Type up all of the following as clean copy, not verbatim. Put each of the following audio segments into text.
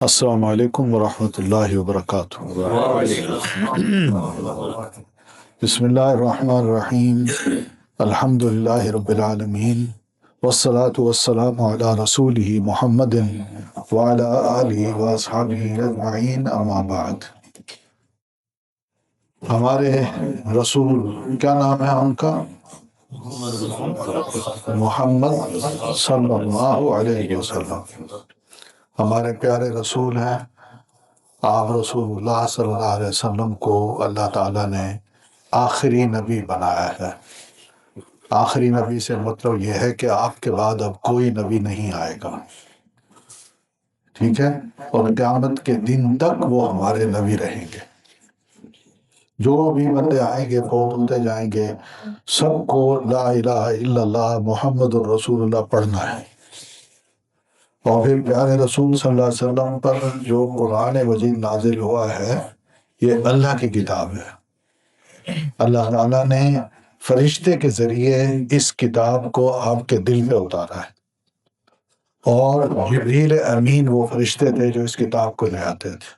السلام علیکم ورحمۃ اللہ وبرکاتہ۔ بسم اللہ الرحمن الرحیم۔ الحمد للہ رب العالمین، والصلاة والسلام علی رسولہ محمد وعلی آلہ واصحابہ اجمعین، اما بعد۔ ہمارے رسول کیا نام ہے ان کا؟ محمد صلی اللہ علیہ وسلم ہمارے پیارے رسول ہیں۔ آپ رسول اللہ صلی اللہ علیہ وسلم کو اللہ تعالیٰ نے آخری نبی بنایا ہے۔ آخری نبی سے مطلب یہ ہے کہ آپ کے بعد اب کوئی نبی نہیں آئے گا، ٹھیک ہے؟ اور قیامت کے دن تک وہ ہمارے نبی رہیں گے۔ جو بھی بندے آئیں گے فوت ہوتے جائیں گے، سب کو لا الہ الا اللہ محمد الرسول اللہ پڑھنا ہے۔ اور پھر پیارے رسول صلی اللہ علیہ وسلم پر جو قرآن مجید نازل ہوا ہے، یہ اللہ کی کتاب ہے۔ اللہ تعالیٰ نے فرشتے کے ذریعے اس کتاب کو آپ کے دل میں اتارا ہے، اور جبریل امین وہ فرشتے تھے جو اس کتاب کو لے آتے تھے۔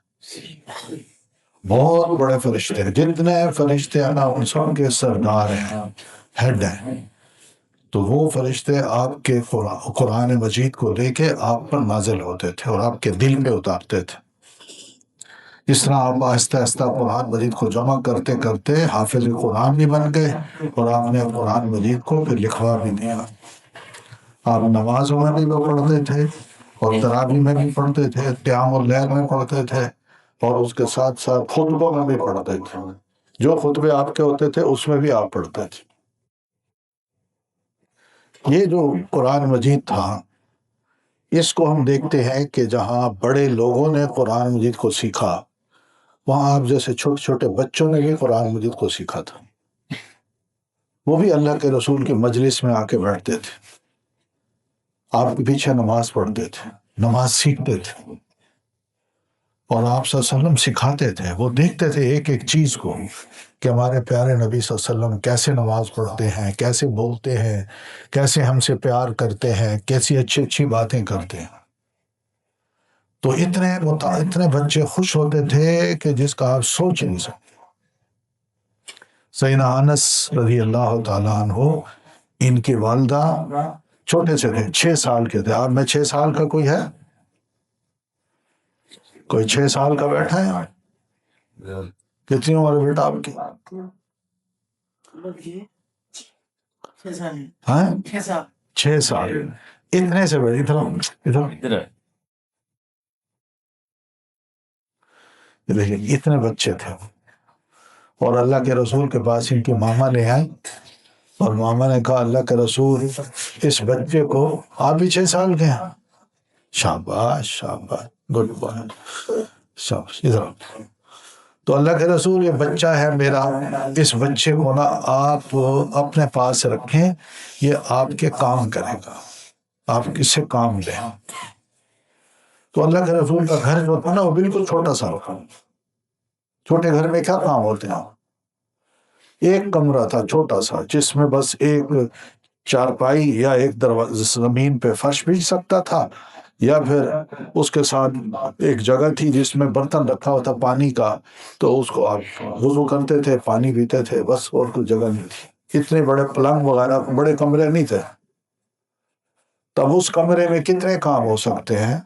بہت بڑے فرشتے ہیں، جتنے فرشتے ہیں نا ان سب کے سردار ہیں، ہیڈ ہیں۔ تو وہ فرشتے آپ کے قرآن مجید کو لے کے آپ پر نازل ہوتے تھے اور آپ کے دل میں اتارتے تھے۔ اس طرح آپ آہستہ آہستہ قرآن مجید کو جمع کرتے کرتے حافظ قرآن بھی بن گئے، اور آپ نے قرآن مجید کو پھر لکھوا بھی دیا۔ آپ نمازوں میں بھی وہ پڑھتے تھے، اور تراویح میں بھی پڑھتے تھے، قیام اللیل میں پڑھتے تھے، اور اس کے ساتھ ساتھ خطبوں میں بھی پڑھتے تھے۔ جو خطبے آپ کے ہوتے تھے اس میں بھی آپ پڑھتے تھے۔ یہ جو قرآن مجید تھا، اس کو ہم دیکھتے ہیں کہ جہاں بڑے لوگوں نے قرآن مجید کو سیکھا، وہاں آپ جیسے چھوٹے چھوٹے بچوں نے بھی قرآن مجید کو سیکھا تھا۔ وہ بھی اللہ کے رسول کی مجلس میں آ کے بیٹھتے تھے، آپ کے پیچھے نماز پڑھتے تھے، نماز سیکھتے تھے، اور آپ صلی اللہ علیہ وسلم سکھاتے تھے۔ وہ دیکھتے تھے ایک ایک چیز کو کہ ہمارے پیارے نبی صلی اللہ علیہ وسلم کیسے نماز پڑھتے ہیں، کیسے بولتے ہیں، کیسے ہم سے پیار کرتے ہیں، کیسی اچھی اچھی باتیں کرتے ہیں۔ تو اتنے بچے خوش ہوتے تھے کہ جس کا آپ سوچ نہیں سکتے۔ سیدنا انس رضی اللہ تعالیٰ عنہ، ان کی والدہ چھوٹے سے تھے، 6 سال کے تھے۔ آپ میں 6 سال کا کوئی ہے؟ کوئی 6 سال کا بیٹھا ہے؟ کتنی عمر ہے بیٹا آپ کی؟ 6 سال۔ اتنے سے بڑے ادھر دیکھیں، اتنے بچے تھے، اور اللہ کے رسول کے پاس ان کی ماما لے آئی، اور ماما نے کہا اللہ کے رسول اس بچے کو، آپ بھی 6 سال کے ہیں؟ شاباش شاباش، گڈ بوائے، شاباش، ادھر۔ تو اللہ کے رسول یہ بچہ ہے میرا، اس بچے کو نا آپ اپنے پاس رکھیں، یہ آپ کے کام کرے گا، آپ کس سے کام لیں۔ تو اللہ کے رسول کا گھر جو تھا نا وہ بالکل چھوٹا سا تھا۔ چھوٹے گھر میں کیا کام ہوتے ہیں؟ ایک کمرہ تھا چھوٹا سا، جس میں بس ایک چارپائی یا ایک دروازہ زمین پہ فرش بچھ سکتا تھا، یا پھر اس کے ساتھ ایک جگہ تھی جس میں برتن رکھا ہوا تھا پانی کا، تو اس کو آپ وضو کرتے تھے، پانی پیتے تھے، بس اور کوئی جگہ نہیں تھی۔ اتنے بڑے پلنگ وغیرہ بڑے کمرے نہیں تھے۔ تب اس کمرے میں کتنے کام ہو سکتے ہیں؟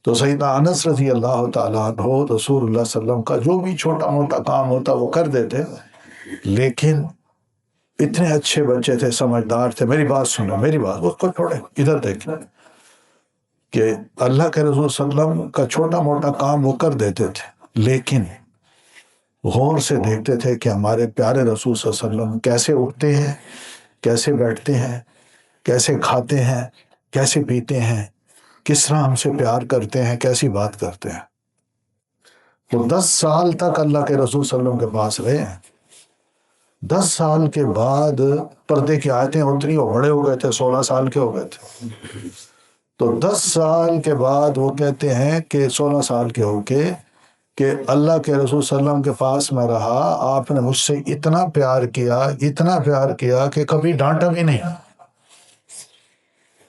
تو سیدنا انس رضی اللہ تعالیٰ عنہ رسول اللہ صلی اللہ علیہ وسلم کا جو بھی چھوٹا موٹا کام ہوتا وہ کر دیتے، لیکن اتنے اچھے بچے تھے، سمجھدار تھے۔ میری بات سنو، میری بات، اس کو چھوڑے، ادھر دیکھیں کہ اللہ کے رسول صلی اللہ علیہ وسلم کا چھوٹا موٹا کام وہ کر دیتے تھے، لیکن غور سے دیکھتے تھے کہ ہمارے پیارے رسول صلی اللہ علیہ وسلم کیسے اٹھتے ہیں، کیسے بیٹھتے ہیں، کیسے کھاتے ہیں، کیسے پیتے ہیں، کس طرح ہم سے پیار کرتے ہیں، کیسی بات کرتے ہیں۔ وہ 10 سال تک اللہ کے رسول صلی اللہ علیہ وسلم کے پاس رہے ہیں۔ 10 سال کے بعد پردے کی آیتیں اتری، وہ بڑے ہو گئے تھے، 16 سال کے ہو گئے تھے۔ تو 10 سال کے بعد وہ کہتے ہیں کہ 16 سال کے ہو کے کہ اللہ کے رسول صلی اللہ علیہ وسلم کے پاس میں رہا، آپ نے مجھ سے اتنا پیار کیا، اتنا پیار کیا کہ کبھی ڈانٹا بھی نہیں،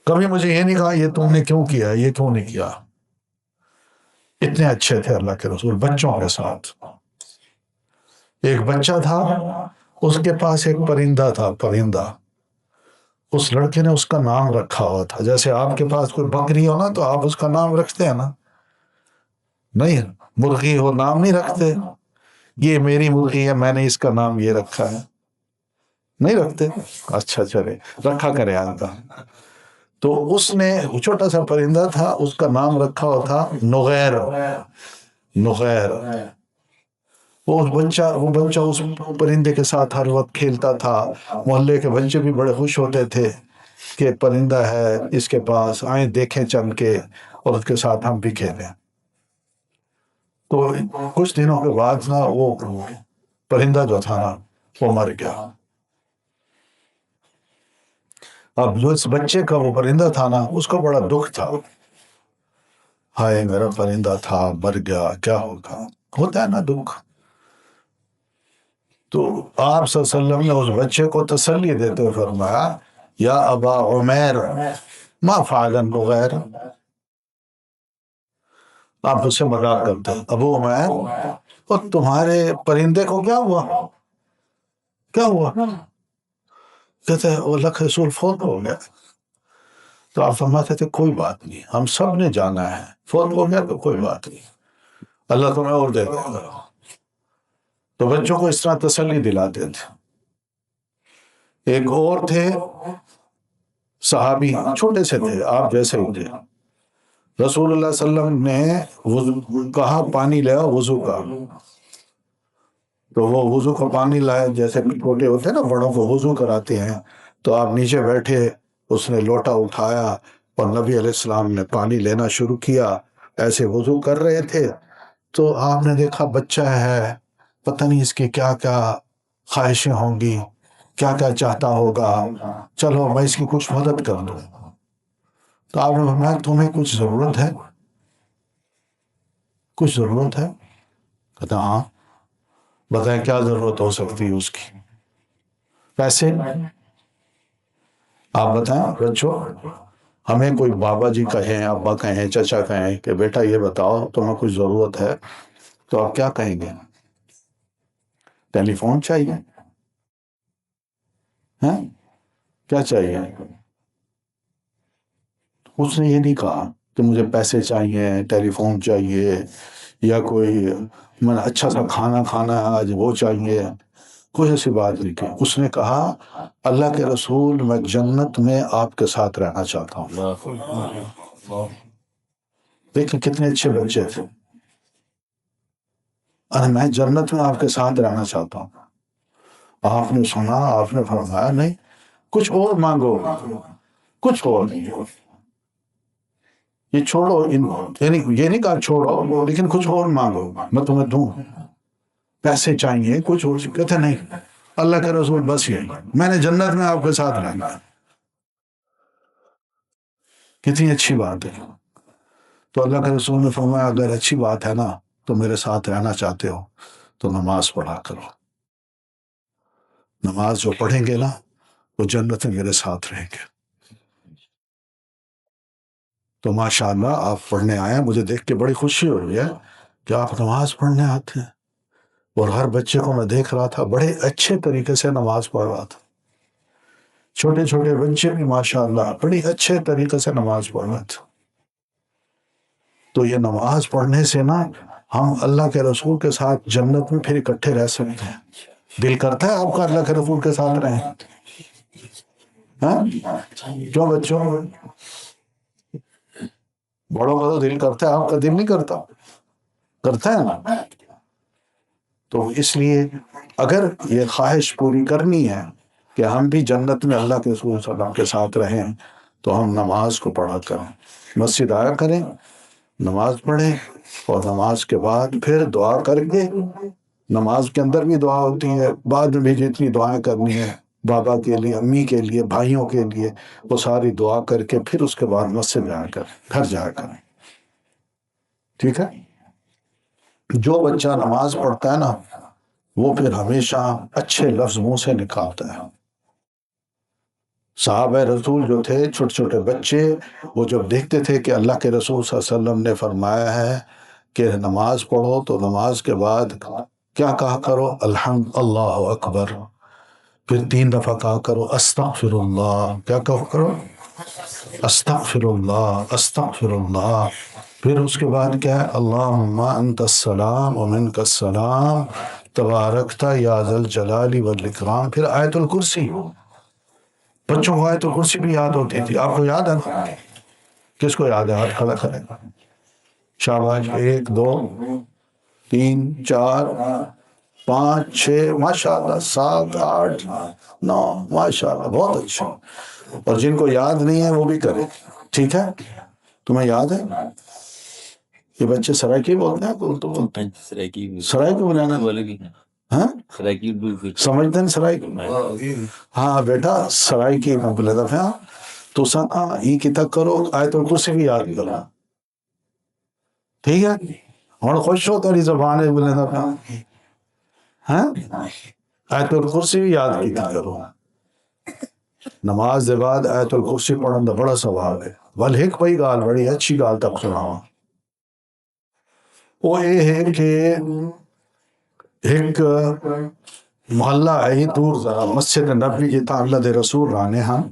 کبھی مجھے یہ نہیں کہا یہ تم نے کیوں کیا، یہ کیوں نہیں کیا۔ اتنے اچھے تھے اللہ کے رسول بچوں کے ساتھ۔ ایک بچہ تھا، اس کے پاس ایک پرندہ تھا، پرندہ۔ اس لڑکے نے اس کا نام رکھا ہوا تھا، جیسے آپ کے پاس کوئی بکری ہو نا تو آپ اس کا نام رکھتے ہیں نا، نہیں مرغی ہو نام نہیں رکھتے، یہ میری مرغی ہے میں نے اس کا نام یہ رکھا ہے، نہیں رکھتے؟ اچھا چلے رکھا کرے آپ کا۔ تو اس نے چھوٹا سا پرندہ تھا، اس کا نام رکھا ہوا تھا نغیر، نغیر۔ وہ بچہ اس پرندے کے ساتھ ہر وقت کھیلتا تھا، محلے کے بچے بھی بڑے خوش ہوتے تھے کہ پرندہ ہے اس کے پاس، آئیں دیکھیں چل کے اور اس کے ساتھ ہم بھی کھیلیں۔ تو کچھ دنوں کے بعد نا وہ پرندہ جو تھا نا وہ مر گیا۔ اب جو اس بچے کا وہ پرندہ تھا نا اس کو بڑا دکھ تھا، ہائے میرا پرندہ تھا مر گیا، کیا ہوگا، ہوتا ہے نا دکھ۔ تو آپ صلی اللہ علیہ وسلم نے اس بچے کو تسلی دیتے ہوئے فرمایا، یا ابا عمیر ما فعل النغیر۔ آپ اس سے مذاق کرتے ہیں، ابو عمیر اور تمہارے پرندے کو کیا ہوا، کیا ہوا؟ کہتے ہیں اللہ کے رسول فوت ہو گیا۔ تو آپ فرماتے تھے کوئی بات نہیں، ہم سب نے جانا ہے، فوت ہو گیا تو کوئی بات نہیں، اللہ تمہیں اور دے دے گا۔ تو بچوں کو اس طرح تسلی دلاتے تھے۔ ایک اور تھے صحابی، چھوٹے سے تھے آپ جیسے ہی تھے، رسول اللہ صلی اللہ علیہ وسلم نے کہا پانی لے آؤ وضو کا، تو وہ وضو کا پانی لائے، جیسے چھوٹے ہوتے ہیں نا بڑوں کو وضو کراتے ہیں، تو آپ نیچے بیٹھے، اس نے لوٹا اٹھایا اور نبی علیہ السلام نے پانی لینا شروع کیا، ایسے وضو کر رہے تھے۔ تو آپ نے دیکھا بچہ ہے، پتہ نہیں اس کی کیا کیا خواہشیں ہوں گی، کیا کیا چاہتا ہوگا، چلو میں اس کی کچھ مدد کر دوں۔ تو آپ نے فرمایا تمہیں کچھ ضرورت ہے، کچھ ضرورت ہے؟ کہتا ہاں، بتائیں کیا ضرورت ہو سکتی ہے اس کی؟ پیسے؟ آپ بتائیں بچوں، ہمیں کوئی بابا جی کہیں، ابا کہیں، چچا کہیں کہ بیٹا یہ بتاؤ تمہیں کچھ ضرورت ہے، تو آپ کیا کہیں گے؟ ٹیلی فون چاہیے؟ ہاں کیا چاہیے؟ اس نے یہ نہیں کہا کہ مجھے پیسے چاہیے، ٹیلی فون چاہیے، یا کوئی میں اچھا سا کھانا کھانا ہے آج وہ چاہیے، کوئی ایسی بات نہیں کی۔ اس نے کہا اللہ کے رسول میں جنت میں آپ کے ساتھ رہنا چاہتا ہوں۔ دیکھیں کتنے اچھے بچے تھے، میں جنت میں آپ کے ساتھ رہنا چاہتا ہوں۔ آپ نے سنا، آپ نے فرمایا نہیں کچھ اور مانگو، کچھ اور نہیں، یہ چھوڑو، یعنی یہ نہیں کہا چھوڑو لیکن کچھ اور مانگو میں تمہیں دوں، پیسے چاہیے کچھ اور، کہتے نہیں اللہ کے رسول بس یہ میں نے جنت میں آپ کے ساتھ رہنا۔ کتنی اچھی بات ہے۔ تو اللہ کے رسول نے فرمایا اگر اچھی بات ہے نا تو میرے ساتھ رہنا چاہتے ہو تو نماز پڑھا کرو، نماز جو پڑھیں گے نا وہ جنت میں میرے ساتھ رہیں گے۔ تو ماشاءاللہ آپ پڑھنے آئے، مجھے دیکھ کے بڑی خوشی ہو رہی ہے کہ آپ نماز پڑھنے آتے ہیں، اور ہر بچے کو میں دیکھ رہا تھا بڑے اچھے طریقے سے نماز پڑھ رہا تھا، چھوٹے چھوٹے بچے بھی ماشاءاللہ بڑی اچھے طریقے سے نماز پڑھ رہے تھے۔ تو یہ نماز پڑھنے سے نا ہم اللہ کے رسول کے ساتھ جنت میں پھر اکٹھے رہ سکتے ہیں۔ دل کرتا ہے آپ کا اللہ کے رسول کے ساتھ رہیں؟ ہاں کیوں بچوں، بڑوں کا تو دل کرتا ہے، آپ کا دل نہیں کرتا؟ کرتا ہے نا؟ تو اس لیے اگر یہ خواہش پوری کرنی ہے کہ ہم بھی جنت میں اللہ کے رسول صلی اللہ علیہ وسلم کے ساتھ رہیں تو ہم نماز کو پڑھا کریں، مسجد آیا کریں، نماز پڑھیں، اور نماز کے بعد پھر دعا کر کے، نماز کے اندر بھی دعا ہوتی ہے، بعد میں بھی جتنی دعائیں کرنی ہے بابا کے لیے، امی کے لیے، بھائیوں کے لیے، وہ ساری دعا کر کے پھر اس کے بعد مسجد جایا کریں، گھر جایا کریں، ٹھیک ہے؟ جو بچہ نماز پڑھتا ہے نا وہ پھر ہمیشہ اچھے لفظ منہ سے نکالتا ہے۔ صحابہ رسول جو تھے، چھوٹے چھوٹے بچے، وہ جب دیکھتے تھے کہ اللہ کے رسول صلی اللہ علیہ وسلم نے فرمایا ہے کہ نماز پڑھو تو نماز کے بعد کیا کہا کرو؟ الحمد اللہ اکبر. پھر 3 دفعہ کہا کرو استغفر اللہ. کیا کہا کرو؟ استغفر اللہ استغفر اللہ. پھر اس کے بعد کیا ہے؟ اللہم انت السلام ومنک السلام تبارکت یا ذا الجلال والاکرام. پھر آیت الکرسی. بچوں کو آیت الکرسی بھی یاد ہوتی تھی. آپ کو یاد ہے؟ کس کو یاد ہے؟ ہاتھ کھڑا کرے. شاباش. 1 2 3 4 5 6 ماشاء اللہ 7 8 9 ماشاء اللہ بہت اچھا. اور جن کو یاد نہیں ہے وہ بھی کرے. ٹھیک ہے؟ تمہیں یاد ہے؟ یہ بچے سرائکی بولتے ہیں. اردو بولتے ہیں. سرائکی بولانا. ہاں سمجھتے ہیں سرائکی. ہاں بیٹا سرائکی میں بولے تھا تو سنا یہ کتاب کرو آیت الکرسی بھی یاد کرو. ٹھیک ہے؟ اور خوش ہو تیری زبان ہے بولے تھا. ہاں آیت الکرسی بھی یاد کی کرو. نماز دے بعد آیت الکرسی پڑھن دا بڑا ثواب ہے. ول ایک بھائی گال بڑی اچھی گال تک سناواں. وہ یہ ہے کہ ایک محلہ ہے دور ذرا مسجد نبوی جتا اللہ دے رسول رانے ہاں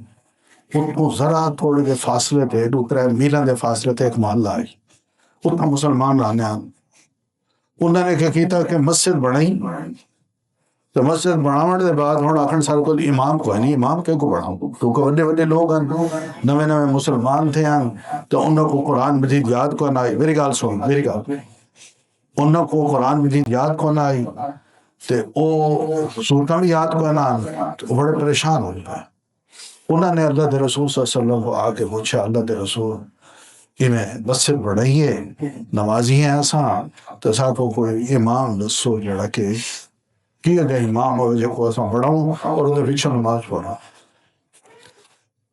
اتنو ذرا تھوڑے دے فاصلے تے 2-3 میلوں دے فاصلے تے ایک محلہ ہے. اتنا مسلمان رانے ہاں. انہوں نے کیا کیتا کہ مسجد بنائی. تو مسجد بناون دے بعد ہن آکھن سارے کو امام کوئی نہیں. امام کے کو بڑھاؤں کیونکہ بڑے بڑے لوگ ہیں نوے نوے مسلمان تھے ہیں تو انہوں کو قرآن مجید یاد کو نہ آئی. میری گال سن میری گال. انہوں کو قرآن مجید یاد کو نہ آئی تے او سورتاں بھی یاد کو نہ آئی تو بڑے پریشان ہو جائے. انہوں نے اللہ دے رسول صلی اللہ علیہ وسلم کو آ کے پوچھا اللہ دے رسول کہ میں مسجد بڑھائیے نمازی ہیں ایسا تو ساتھ کو کوئی امام دسو جڑا کہ کیا گیا امام ہو جو کو ایسا بڑھاؤں اور انہیں پیچھے نماز پڑھا.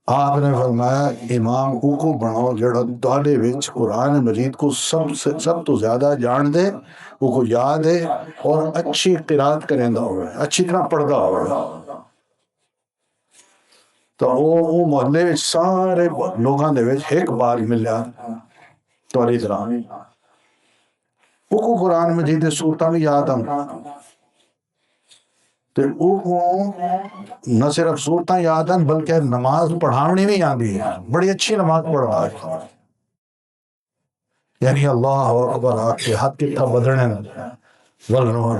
آپ نے فرمایا امام کو بناؤ جڑا دالے وچ قرآن مجید کو سب تو زیادہ جان دے وہ کو یاد ہے اور اچھی قرات کریں دا ہوئے اچھی طرح پڑھدا ہوئے. تو وہ محلے وچ سارے لوگاں دے وچ ایک بار ملیا توری طرح وہ کو قرآن مجید سورتاں بھی یاد ہم تو وہ نہ صرف صورتاں یاد ہیں بلکہ نماز پڑھاونی بھی آندی ہے. بڑی اچھی نماز پڑھ رہا ہے. یعنی اللہ اکبر آپ کے ہاتھ کتنا بدلنے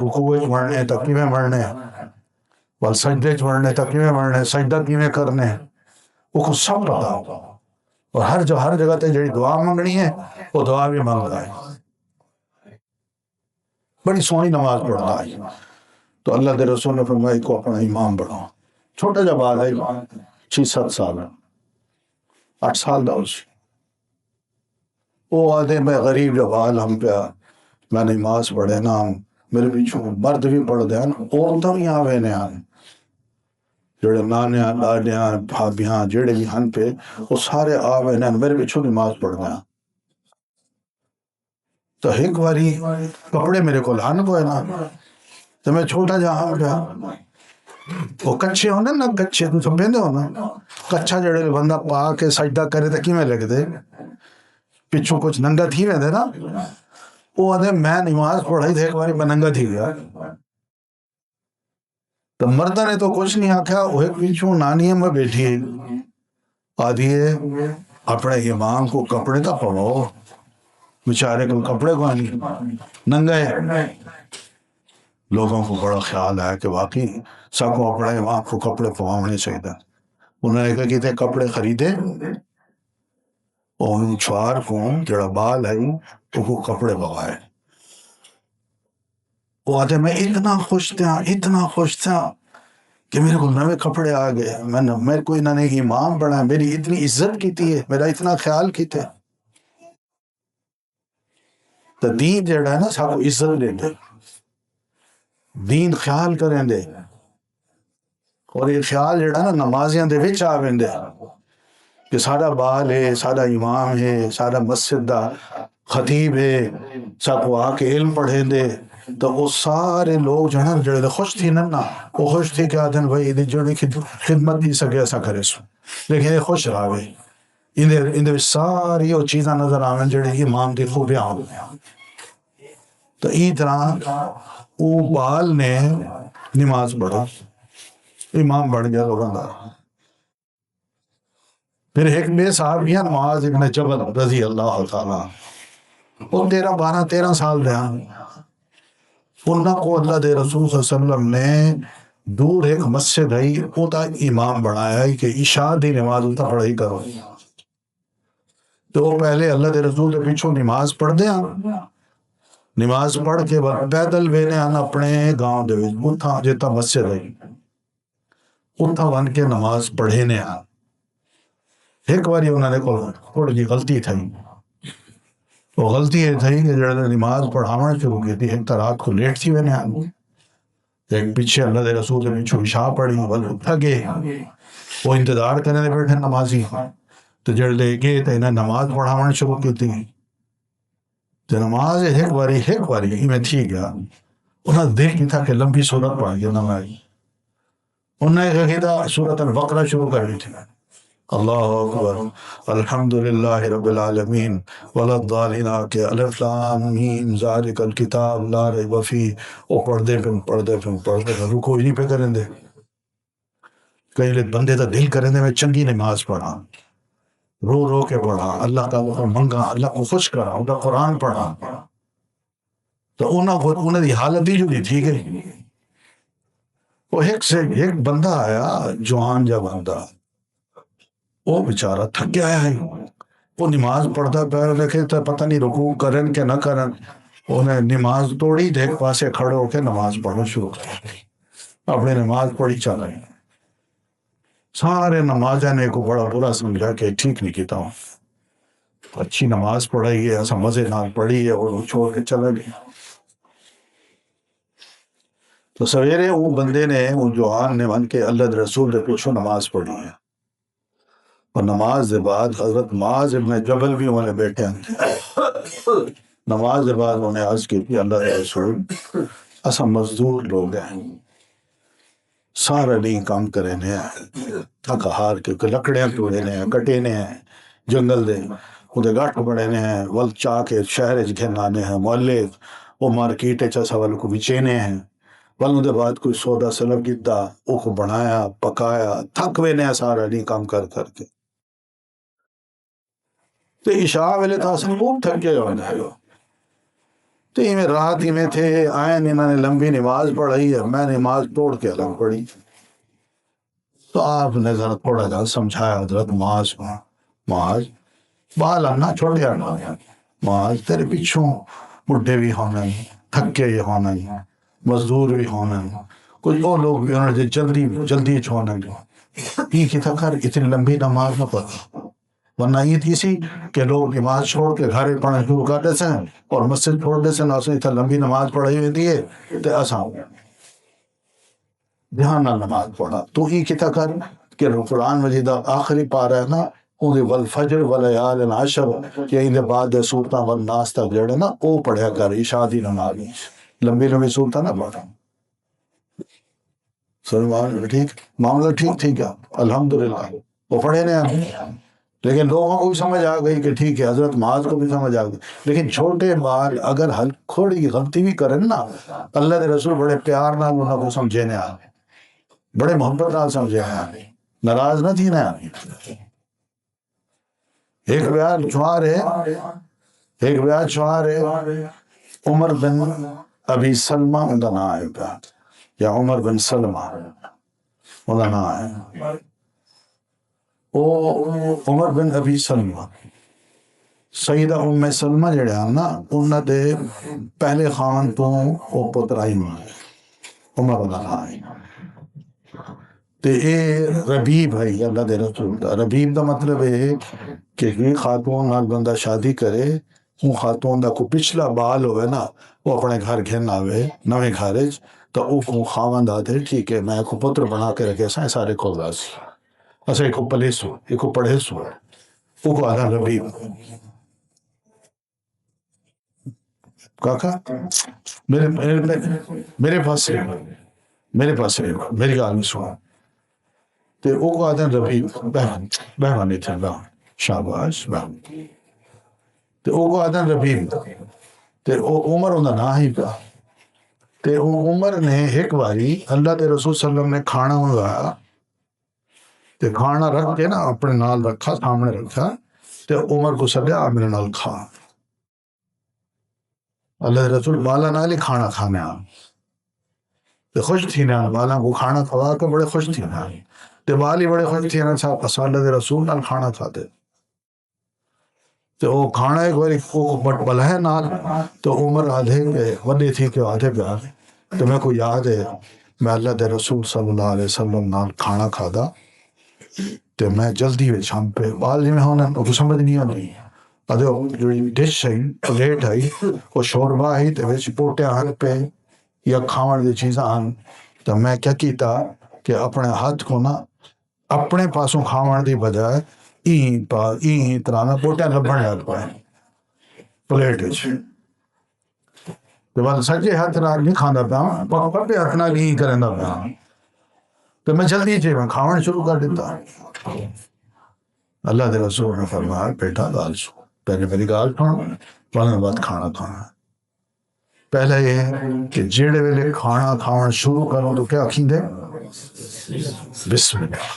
رکوع مرنے تقریبیں مرنے وال سجدے مرنے تقریبیں مرنے سجدہ کیویں کرنے وہ کو سب پتا. اور ہر جگہ تے جڑی دعا منگنی ہے وہ دعا بھی منگتا ہے. بڑی سونی نماز پڑھتا ہے. تو اللہ دے رسول نے فرمایا کو اپنا امام بناؤ. چھوٹا جا بال ہے 6-7 سال 8 سال دا اس وہ آدھے میں غریب جو بال ہم پہ میں نماز پڑھے نا میرے پیچھوں مرد بھی پڑھ دیں عورتیں بھی آوے نے آن جڑے نانیاں ڈاڈیاں بھابیاں جڑے بھی ہن پہ وہ سارے آوے نے میرے پیچھوں نماز پڑھ دیں. تو ایک باری کپڑے میرے کو لان کو ہے نا تو میں چھوٹا جا ہاں گیا وہ کچھے ہونے نا کچھے تو سمجھے ہونا کچھا جڑے بندہ پا کے سجدہ کرے تو کی میں لگ دے پچھو کچھ ننگا تھی میں دے نا وہ آدھے میں نماز پڑھائی تھے ایک باری میں ننگا تھی گیا. تو مردہ نے تو کچھ نہیں آکھا وہ ایک پیچھو نانی میں بیٹھی ہے آدھی ہے اپنے امام کو کپڑے کا پڑھو بیچارے کو کپڑے کو ننگا ہے. لوگوں کو بڑا خیال ہے کہ واقعی سب کو اپنے امام کو کپڑے پوانے چاہیے. انہوں نے کہا کہ تے کپڑے خریدے اور ان چھوار کو جڑا بال ہے وہ کو کپڑے پوائے. وہ آتے میں اتنا خوش تھا کہ میرے کو نوے کپڑے آ گئے. میرے کو انہوں نے امام بنا میری اتنی عزت کی تھی میرا اتنا خیال کی تھے. تو دین جڑا ہے نا سب کو عزت دے دے دین خیال کریں دے اور یہ خیال جڑا نا نمازیاں دے وچ آویں دے کہ سارا بال ہے سارا امام ہے سارا مسجد دا خطیب ہے سب کو آ کے علم پڑھیں دے. تو وہ سارے لوگ جو ہیں جڑے خوش تھی نا وہ خوش تھی کہ آدھن بھائی جڑی خدمت دی سکے ایسا کرے سو لیکن یہ خوش رہے اندے ساری وہ چیزاں نظر آویں جڑے امام دی خوبیاں ہوئے. تو ای طرح وہ بال نے نماز پڑھا، امام بڑھ گیا لوگوں کا۔ پھر ایک بے صحابی ہیں معاذ ابن جبل رضی اللہ تعالیٰ، وہ 13 سال دے ہیں، انہاں کو اللہ دے رسول صلی اللہ علیہ وسلم نے دور ایک مسجد ہے اوتا امام بنایا ہے کہ عشاء دی نماز اوتا پڑھائی کرو۔ تو وہ پہلے اللہ دے رسول دے پیچھوں نماز پڑھ دیا، نماز پڑھ کے بعد پیدل وینے آنا اپنے گاؤں دے وچ اوتھا جتا مسجد ہے اوتھا ون کے نماز پڑھے نے آ۔ ایک باری انہوں نے تھوڑی جی غلطی تھی، وہ غلطی یہ تھی کہ جڑے نماز پڑھانا شروع کی تھی ایک رات کو لیٹ تھی وینے آ، ایک پیچھے اللہ دے رسول دے پیچھے عشاء پڑھی، بل اٹھا گئے، وہ انتظار کرنے دے بیٹھے نمازی، تو جڑے گئے تو انہیں نماز پڑھانا شروع کی تھی، تو نماز ایک باری میں تھی گیا، انہوں نے دیکھ تھا کہ لمبی سورت پڑھ گیا نماز، انہوں نے کہا تھا سورۃ البقرہ شروع کر دی تھی، اللہ اکبر الحمدللہ رب العالمین ولا الضالین کے الف لام میم ذالک الکتاب لا ریب فیہ، وہ پڑھتے رکوع ہی نہیں پہ کریں دے، کئی لوگ بندے دا دل کریں دے میں چنگی نماز پڑھا، رو رو کے پڑھا، اللہ تعالیٰ کو منگا، اللہ کو خوش کرا، انہاں قرآن پڑھا، تو انہاں دی حالت ہی جو تھی گئی۔ وہ ایک بندہ آیا جوان جا بندہ، وہ بیچارہ تھک گیا ہے، وہ نماز پڑھتا پہ دیکھے تو پتہ نہیں رکوع کرن کہ نہ کرن، انہیں نماز توڑی دیکھ پاسے کھڑے ہو کے نماز پڑھنا شروع کر دی، اپنے نماز پڑھی چل رہی، سارے نمازیں نے کو بڑا برا سمجھا کہ ٹھیک نہیں کیتا ہوں، اچھی نماز پڑھائی ہے ایسا مزے نال پڑھی ہے، اور وہ چھوڑ کے چلا گیا۔ تو سویرے وہ بندے نے وہ جوان نے بن کے اللہ دے رسول دے پیچھوں نماز پڑھی ہے، اور نماز دے بعد حضرت معاذ ابن جبل بھی انہیں بیٹھے ہیں، نماز دے بعد انہیں عرض کی کہ اللہ دے رسول اسا مزدور لوگ ہیں، سارا نہیں کام کرے نے تھک ہار کے لکڑیاں توڑے نے کٹے نے جنگل دے وہ گاٹھ بڑے نے ول چاہ کے شہر گھنانے ہیں محلے وہ مارکیٹ چا ول کو بچینے ہیں، ول دے بعد کوئی سودا سلب کیتا وہ کو بنایا پکایا، تھک وے نے سارا نہیں کام کر کے، تو عشاء ویلے تو اصل خوب تھک گئے ہونے ہیں، تو میں رات ہی میں تھے آئین انہوں نے لمبی نماز پڑھائی ہے، میں نماز توڑ کے الگ پڑھی، تو آپ نے ذرا تھوڑا جا سمجھایا حضرت معاذ بال نہ چھوڑے آنا، معاذ تیرے پیچھوں بڈھے بھی ہونا ہے، تھکے بھی ہونا ہے، مزدور بھی ہونا ہے، کچھ اور لوگ بھی ہونا ہے جلدی چھوڑنا ہے، یہ کی تھا کر اتنی لمبی نماز نہ پڑھا، ورنہ یہ تھی سی کہ لوگ نماز چھوڑ کے گھر پڑھنا شروع کر دیتے ہیں اور مسجد چھوڑ دیتے ہیں، اسے اتنا لمبی نماز پڑھائی ہوئی تھی تو اساں دھیان نہ نماز پڑھا، تو یہ کی تھا کر کہ قرآن مجید آخری پارہ ہے نا والفجر ولیال عشر کہ ان بعد سورتاں والناس تک جڑے نا وہ پڑھیا کر عشاء دی نماز لمبی سورتاں نہ پڑھا۔ سلمان ٹھیک معاملہ ٹھیک ہے الحمدللہ وہ پڑھے نہیں، لیکن لوگوں کو بھی سمجھ آ گئی کہ ٹھیک ہے، حضرت معاذ کو بھی سمجھ آ گئی، لیکن چھوٹے بال اگر تھوڑی غلطی بھی کرن نا اللہ دے رسول بڑے پیار نال انہاں کو سمجھے نے آ، بڑے محبت نال سمجھے نے آ، ناراض نہ تھی نا۔ ایک بیان شعار ہے عمر بن ابی سلمہ اندہ نا ہے بیان، یا عمر بن سلمہ اندہ نا ہے، وہ عمر بن ابی سلمہ سیدہ ام سلمہ جڑے ہیں نا انہاں دے پہلے خان تو وہ پترائی میں عمر اندہ نا ہے، تے اے ربیب ہے اللہ دے رسول دا، ربیب دا مطلب ہے کہ خاتون نال بندہ شادی کرے، وہ خاتون دا کو پچھلا بال ہوئے نا وہ اپنے گھر گھن آوے نویں گھرج تو او کو خاوند آتے ٹھیک ہے میں کو پتر بنا کے رکھے سارے کو راسی اسے ایک کو پلیسو ایک کو پڑھے سو او کو آدھا ربیب کاکا میرے پاس میری گال میں سنا تے او کو آدھا ربیب بہوانی تھے شاباش بہن تے او کو آدھا ربیب تے او عمر دا نام ہی پیا تے او عمر نے ایک باری اللہ دے رسول صلی اللہ علیہ وسلم نے کھانا منگایا تے کھانا رکھ کے نا اپنے نال رکھا سامنے رکھا تے عمر کو سدیا آ میرے نال کھا اللہ دے رسول بالا نال ہی کھانا کھانے آ تے خوش تھی نا بالا کو کھانا کھوا کے بڑے خوش تھی نا تے والی بڑے خوش تھی نا صاحب اللہ دے رسول نال کھانا کھاتے تے وہ کھانا ایک باری کو بٹ بلہ نال تو عمر آدھے کے وڈی تھی کہ آدھے پہ تو میں کو یاد ہے میں اللہ دے رسول صلی اللہ علیہ وسلم نال کھانا کھادا تے میں جلدی میں شام پہ بال جی میں ہونا تو سمجھ نہیں آنی ادھے جو ڈش ہے پلیٹ ہے وہ شوربا ہے تے وچ پوٹے آن پہ یا کھاون دی چیزاں آن تو میں کیا کیتا کہ اپنے ہاتھ کو نا اپنے پاسوں کھاون دی بجائے این طرح نا پوٹے لبھن لگ پائے پلیٹ وچ تے بل سجے ہاتھ نال نہیں کھاندا پیا پپے ہاتھ نال ہی کریندا پیا تو میں جلدی چ میں کھاون شروع کر دیتا اللہ دے رسول نے فرمایا بیٹا گال سو پہلے میری گال سن بعد بعد کھانا کھانا پہلے یہ ہے کہ جیڑے ویلے کھانا کھاون شروع کرو تو کیا آکھیں دے بسم اللہ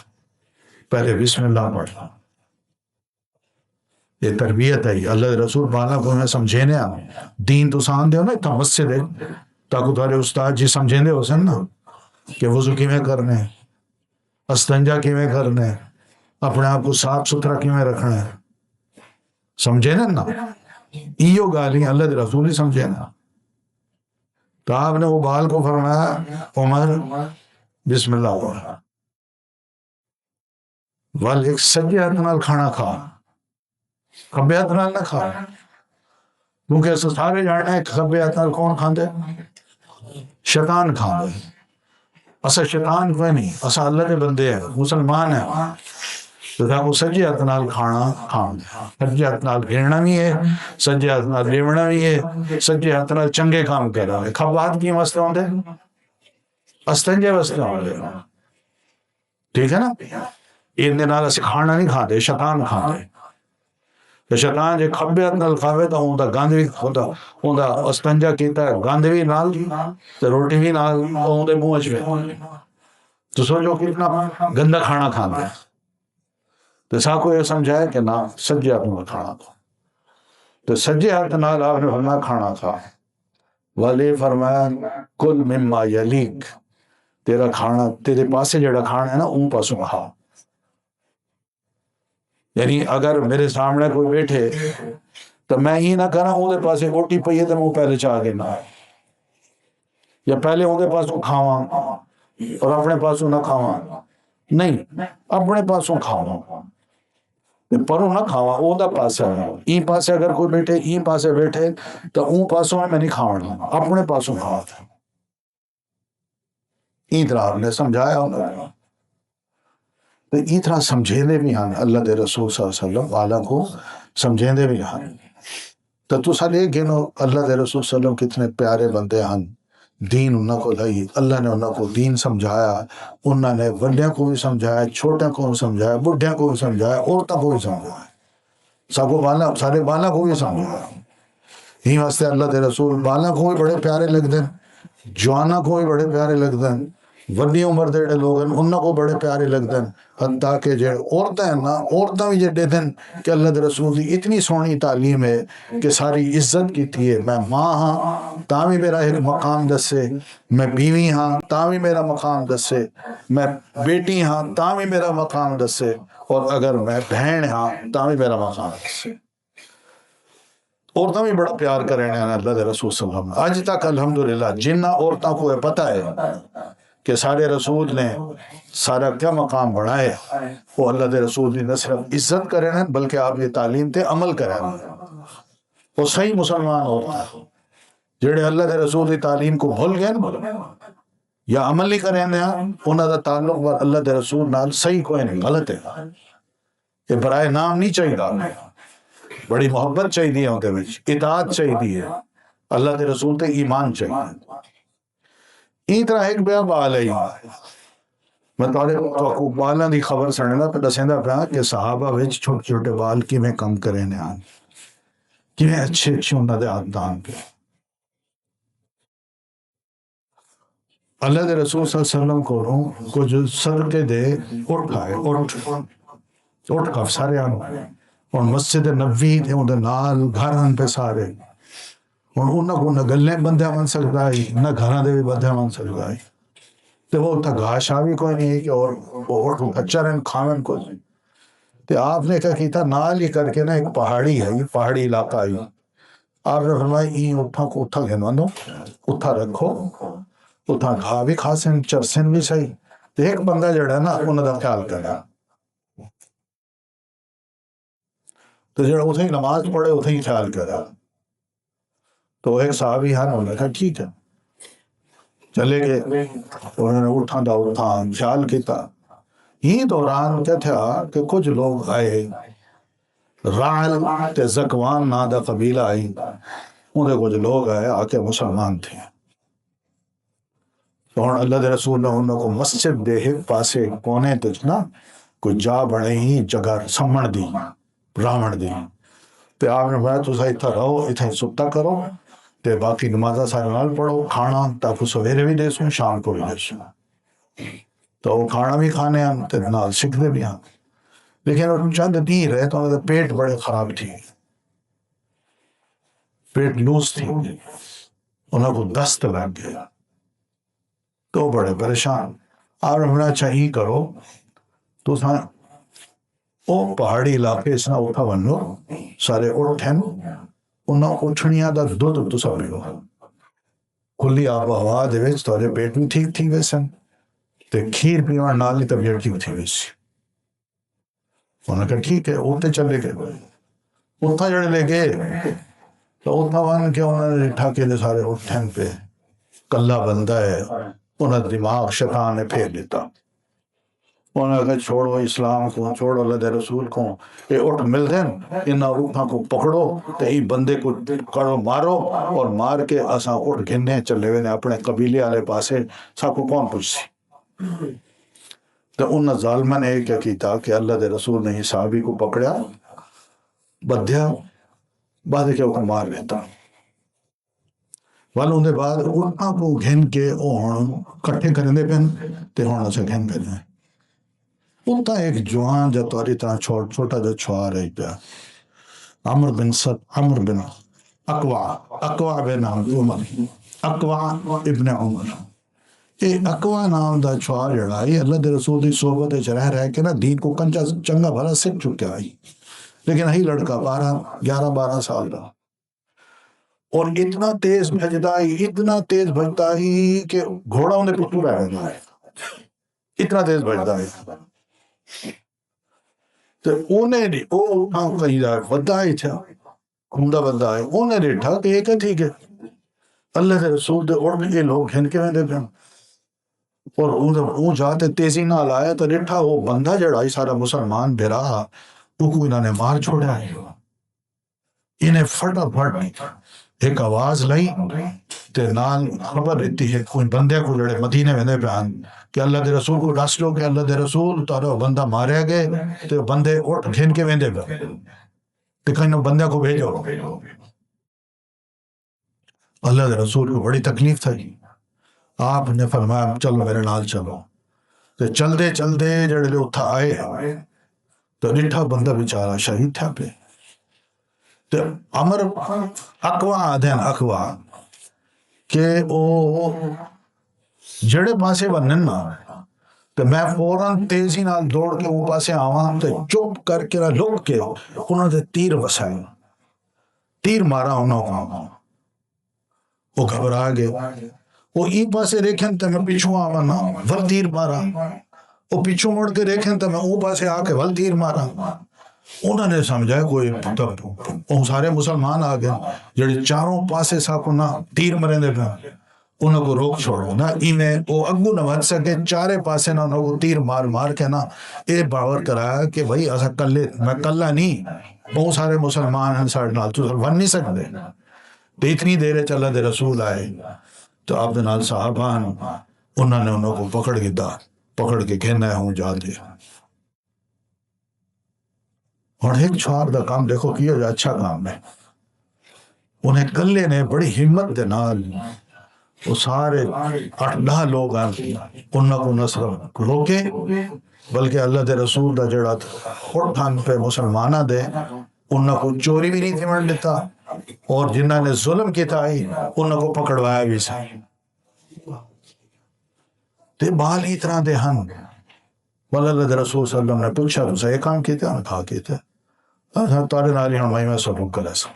پہلے بسم اللہ پڑھنا یہ تربیت ہے اللہ دے رسول بالا کو میں سمجھینے آ دین تو سان دیو نا اتنا مسجد ہے تاکہ تھوڑے استاد جی سمجھیں دے ہو سن نا کہ وضو کیویں کرنے استنجا کیویں کرنے اپنے آپ کو صاف ستھرا کیویں رکھنا ہے سمجھے نا ایو گالی اللہ دے رسول ہی سمجھے نا تو آپ نے وہ بال کو فرمایا عمر بسم اللہ پڑھ وال ایک سجے ہاتھ نال کھانا کھا کھبے ہاتھ نال نہ کھا کیونکہ اس سارے جاننا ہے کھبے ہاتھ نال کون کھاندے شیطان کھاندے اسا شیطان کوئی نہیں اسا اللہ دے بندے ہیں مسلمان ہیں تو سجے ہاتھ نال کھانا کھان سجے ہاتھ نال گھیرنا بھی ہے سجے ہاتھ نال لیونا بھی ہے سجے ہاتھ نال چنگے کام کرنا ہے کھبے ہاتھ کی واسطے ہوندے استنجے واسطے ہوندے ٹھیک ہے نا ان دے نال اسی کھانا نہیں کھاندے شیطان کھاندے کہ شیطان جے کھبے ہاتھ نال کھاوے تو اوندا گند بھی اوندا استنجا کیتا گند بھی نال تے روٹی بھی نال اوندا منہ وچ تو سوچو کتنا گندا کھانا کھاندے تو سا کو یہ سمجھایا کہ نہ سجے ہاتھ نال کھانا کھا تو سجے ہاتھ نال آپ نے فرمایا کھانا کھا والے فرمایا کل مما یلیک تیرا کھانا تیرے پاسے جڑا کھانا ہے نا اون پاسوں کھا یعنی اگر میرے سامنے کوئی بیٹھے تو میں ہی نہ کرا اون دے پاسے روٹی پئی ہے تو میں پہلے چاہ کے نہ یا پہلے اون دے پاسوں کھاواں اور اپنے پاسوں نہ کھاواں نہیں اپنے پاسوں کھاواں پروں نہ کھاواں او دا پاسا ہے این پاسے اگر کوئی بیٹھے این پاسے بیٹھے تو اون پاسوں میں نہیں کھانا اپنے پاسوں کھاواں این طرح آپ نے سمجھایا ہونا تو این طرح سمجھیندے بھی ہیں اللہ دے رسول صلی اللہ علیہ وسلم والا کو سمجھیندے بھی ہیں تو سارے گنو اللہ دے رسول صلی اللہ علیہ وسلم کتنے پیارے بندے ہیں دین انہوں کو لائی اللہ نے انہوں کو دین سمجھایا انہوں نے بڑیاں کو بھی سمجھایا چھوٹیاں کو بھی سمجھایا بڑھیاں کو بھی سمجھایا عورتوں کو بھی سمجھایا سب کو بالا سارے بالا کو بھی سمجھایا ہی واسطے اللہ دے رسول بالا کو بھی بڑے پیارے لگتے ہیں جوانا کو بھی بڑے پیارے لگتے ہیں وڈی عمر دے لوگ ہیں انہوں کو بڑے پیارے لگتے ہیں حتیٰ کہ جو عورتیں ہیں نا عورتیں بھی جڑے دن کہ اللہ دے رسول دی اتنی سونی تعلیم ہے کہ ساری عزت کی تھی ہے میں ماں ہاں تاں بھی میرا ایک مقام دسے میں بیوی ہاں تاں بھی میرا مقام دسے میں بیٹی ہاں تاں بھی میرا مقام دسے اور اگر میں بہن ہاں تاں بھی میرا مقام دسے عورتیں بھی بڑا پیار کریں ہیں اللہ دے رسول صلی اللہ علیہ وسلم آج تک الحمدللہ جنہ عورتوں کو پتہ ہے کہ سارے رسول نے سارا کیا مقام بڑھائے وہ اللہ دے رسول نے نہ صرف عزت کریں ہیں بلکہ آپ یہ تعلیم تے عمل کریں وہ صحیح مسلمان ہوتا ہے جڑے اللہ دے رسول کی تعلیم کو بھول گئے یا عمل نہیں کریں ہیں انہوں دا تعلق اللہ دے رسول نال صحیح کوئی نہیں غلط ہے کہ برائے نام نہیں چاہیے بڑی محبت چاہیے ہوتے وچ اطاعت چاہیے اللہ دے رسول تے ایمان چاہیے این طرح ایک بیا بال ہے میں تو بالاں دی خبر سننا پہ دسیندا پیا کہ صحابہ وچ چھوٹے چھوٹے بال کیویں کم کرے نے کیویں اچھے انہاں دے عادتاں پہ اللہ دے رسول صلی اللہ علیہ وسلم کو کچھ صدقے دے اٹھ آئے اٹھ کا سارے آنو اور مسجد نبوی تے اندر نال گھران پہ سارے اور انہاں کو نہ گلیں بندہ من سکتا ہے نہ گھران دے بھی بندہ من سکتا ہے تے وہ تا گھاشا بھی کوئی نہیں ہے کہ اور وہ اٹھ اچھا رہن کھامن کو تے آپ نے کیا کیتا نال ہی کر کے نا ایک پہاڑی ہے یہ پہاڑی علاقہ ہے آپ نے فرمایا این اٹھا کو اتھا گھنواندو اتھا رکھو اتھا گھا بھی کھاسن چرسن بھی صحیح تے ایک بندہ جڑا نا انہاں دا خیال کرنا تو جڑا اتھے ہی نماز پڑھے اتھے ہی خیال کرا تو ایک صحابی ہاں انہوں نے کہا ٹھیک ہے چلے گئے انہوں نے اٹھا دا اٹھا خیال کیتا یہ دوران کیا تھا کہ کچھ لوگ آئے رعل تے زکوان نا دا قبیلہ آئی انہیں کچھ لوگ آئے آکے مسلمان تھے تو اللہ دے رسول نے انہوں کو مسجد دے پاسے کونے تجنا کوئی جا بڑے ہی جگہ سمڑ دی راوڑ دی تے آپ نے بھائی تو اتھا رہو اتھا ستا کرو تے باقی نمازہ سارے نال پڑھو کھانا تاکہ سویرے بھی دے سوں شام کو بھی دے سوں تو وہ کھانا بھی کھانے ہیں تے نال سکھ دے بھی ہیں لیکن وہ چند دیر رہے تو انہوں پیٹ بڑے خراب تھی پیٹ لوز تھی انہوں کو دست لگ گیا تو بڑے پریشان آپ نے بڑا چاہیے کرو تو او پہاڑی علاقے اس نہ اٹھا بنو سارے اٹھن انہوں اٹھنیاں دا دودھ تو سب لیو کھلی آب و ہوا دے وچ تورے پیٹ بھی ٹھیک تھی ویسن تے کھیر پیوان نال ہی طبیعت ٹھیک تھی ویسی انہوں نے کہا ٹھیک ہے اوتے چلے گئے اتھا جڑے لے گئے تو اتھا وان کے انہوں نے ٹھاکے دے سارے اٹھن پہ کلہ بندہ ہے انہوں نے دماغ شیطان نے پھیر لیتا انہوں نے کہا چھوڑو اسلام کو چھوڑو اللہ دے رسول کو یہ اٹھ مل دیں انہاں روحاں کو پکڑو تے ہی بندے کو کرو مارو اور مار کے اساں اٹھ گھنے چلے ہوئے اپنے قبیلے والے پاسے سب کو کون پوچھسی تو انہاں ظالمہ نے کیا کیتا کہ اللہ دے رسول نے صحابی کو پکڑیا بدھیا بعد کے اوپر مار لیتا والوں دے بعد انہاں کو گھن کے کٹھے کرنے پہن تے ہونا سے گھن پہ جائیں اتنا ایک جوان جو توری طرح چھوٹا جو چھوڑ رہی پیا عمر بن اقوا بن عمر اقوا ابن عمر یہ اقوا نام دا چھوڑ جڑا ہے اللہ دے رسول دی صحبت رہ کے نا دین کو چنگا بھلا سکھ چکا ہے لیکن ہی لڑکا 11-12 سال رہا اور اتنا تیز بھجتا ہی کہ گھوڑا انہیں پچھو رہ گیا ہے اتنا تیز بھجتا ہے تو انہیں کہیں جا بندہ ہی تھا کھوندا بندہ ہے انہیں ریٹھا کہ ایک ہے ٹھیک ہے اللہ کے رسول دے اور بھی لوگ گھن کے ویندے پہ اور اون جاتے تیزی نہ لائے تو ریٹھا وہ بندہ جڑا سارا مسلمان بھرا وہ کو انہوں نے مار چھوڑا ہے انہیں فٹ ایک آواز لئی تے نال خبر رہتی ہے کوئی بندے کو جڑے مدینے ویندے پہ کہ اللہ دے رسول کو دس لو کہ اللہ دے رسول تارو بندہ ماریا گئے تے بندے اٹھ گھن کے ویندے پہ تے کہیں بندے کو بھیجو اللہ دے رسول کو بڑی تکلیف تھی آپ نے فرمایا چلو میرے نال چلو تے چلدے جڑے لے اتھا آئے تو ڈٹھا بندہ بیچارہ شہید تھا پہ تے عمر اقوا کہ او جڑے پاسے ونن نا تو میں فوراں تیزی نال دوڑ کے وہ پاسے آواں تو چپ کر کے لک کے انہوں نے تیر وسائے تیر مارا انہوں کو وہ گھبرا گئے وہ ای پاسے دیکھیں تو میں پیچھوں آواں نا ول تیر مارا وہ پیچھوں مڑ کے دیکھیں تو میں وہ پاسے آ کے ول تیر مارا انہوں نے سمجھا کوئی وہ سارے مسلمان آ گئے جڑے چاروں پاسے ساکو نا تیر مریں دے پہ انہوں کو روک چھوڑو نا ایمیں وہ اگو نہ بچ سکے چارے پاسے نا انہوں کو تیر مار کے نا اے باور کرایا کہ بھائی ایسا میں کلہ نہیں بہت سارے مسلمان ہیں ساڑھ نال تو ون نہیں سکتے تو اتنی دیر چلا دے رسول آئے تو آپ نال صحابان انہوں نے انہوں کو پکڑ کے کہنا ہے ہوں جا دے اور ایک چھوار دا کام دیکھو کیا اچھا کام ہے انہیں کلے نے بڑی ہمت دے نال وہ سارے 8-10 لوگ انہوں کو نہ صرف روکے بلکہ اللہ دے رسول دا جڑا خود تھان پہ مسلمانہ دے انہوں کو چوری بھی نہیں تھی مر لیتا اور جنہوں نے ظلم کیتا ہی انہوں کو پکڑوایا بھی سا تے بال ہی طرح دے ہن والا اللہ دے رسول صلی اللہ علیہ وسلم نے پوچھا تو یہ کام کیتے ہیں کھا کیتے تارے نالی ہم میں سلوک کرے سا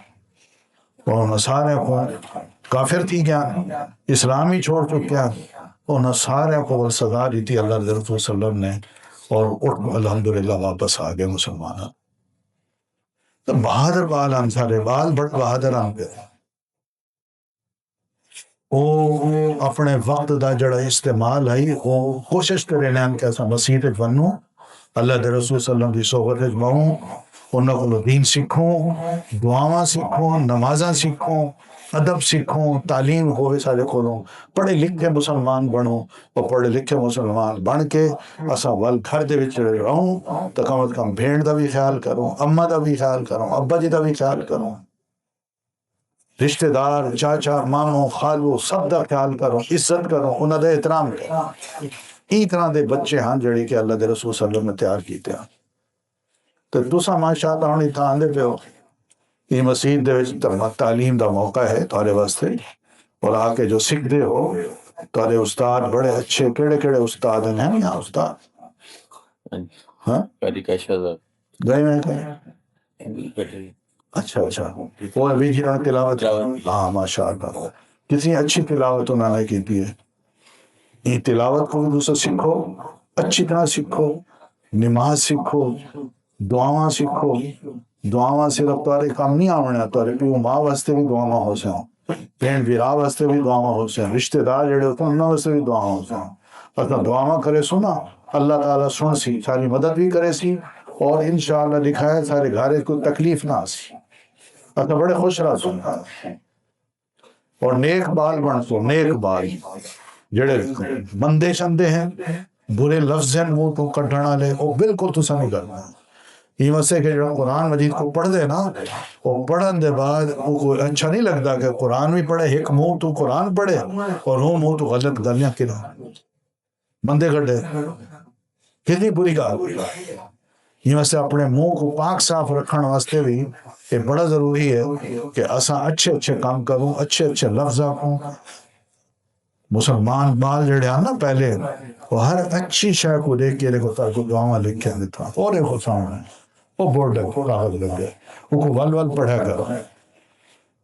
اور انہوں سارے کو کافر تھی کیا اسلامی چھوڑ چکے ہیں انہوں سارے کو سزا دی تھی اللہ دے رسول صلی اللہ علیہ وسلم نے اور اٹھ الحمدللہ واپس آ گئے مسلمان تو بہادر بال ہم سارے بال بڑے بہادر ہم گئے وہ اپنے وقت دا جڑا استعمال ہے وہ کوشش کرے نام کہ ایسا مسیح تے بنوں اللہ دے رسول صلی اللہ علیہ وسلم دی صحبت وچ بہوں انہاں کو دین سیکھوں دعاواں سیکھوں نمازاں سیکھوں ادب سیکھوں تعلیم ہوئے سارے کھولوں پڑھے لکھے مسلمان بنو اور پڑھے لکھے مسلمان بن کے اسا ول گھر دے وچ رہوں تو کم از کم بھیڑ دا بھی خیال کروں اماں دا بھی خیال کروں ابا جی دا بھی خیال کروں رشتہ دار چاچا ماموں خالو سب دا خیال کرو عزت کرو انہاں دا احترام کرو ای طرح دے بچے ہاں جڑے کہ اللہ دے رسول صلی اللہ علیہ وسلم نے تیار کیتے ہیں تو تسا ماشاءاللہ ہن اتھاں آندے پہ ہو یہ مسجد دے وچ تعلیم دا موقع ہے تھوڑے واسطے اور آ کے جو سکھ دے ہو تھوڑے استاد بڑے اچھے کیڑے کیڑے استاد ہیں یہاں استاد ہاں گئے میں کہیں اچھا وہ ابھی جنہوں نے تلاوت ہاں ماشاءاللہ کسی اچھی تلاوت انہوں نے کی ہے یہ تلاوت کو بھی دوسرا سیکھو اچھی طرح سیکھو نماز سیکھو دعاواں سیکھو دعاواں صرف تارے کام نہیں آونا تارے پیو ماں واسطے بھی دعاواں ہو سیں بہن بیرا واسطے بھی دعاواں ہو سیں رشتہ دار جڑے ہوتے ہیں انہوں واسطے بھی دعاواں ہو سیں اگر دعاواں کرے سنا اللہ تعالیٰ سن سی ساری مدد بھی کرے سی اور انشاءاللہ لکھا ہے سارے گھارے کوئی تکلیف نہ سی اگر بڑے خوش رہ سن اور نیک بال بن سو نیک بال جڑے بندے شندے ہیں برے لفظ ہیں وہ تو کٹھنا لے وہ بالکل تو نہیں کرنا یہ مسئلہ کہ جو قرآن مجید کو پڑھ دے نا وہ پڑھن دے بعد وہ کوئی اچھا نہیں لگتا کہ قرآن بھی پڑھے ایک منہ تو قرآن پڑھے اور وہ منہ تو غلط گلیاں کرا بندے کٹے کتنی بری گال یہ مسئلہ اپنے منہ کو پاک صاف رکھنے واسطے بھی یہ بڑا ضروری ہے کہ اساں اچھے اچھے کام کروں اچھے اچھے لفظ آکھوں مسلمان بال جڑے ہیں نا پہلے وہ ہر اچھی شے کو دیکھ کے لکھو تاکہ دعاواں لکھ کے دیتا اور ایک سامنے وہ بورڈ ہے وہ کاغذ لگ گئے وہ کو ول پڑھا کرو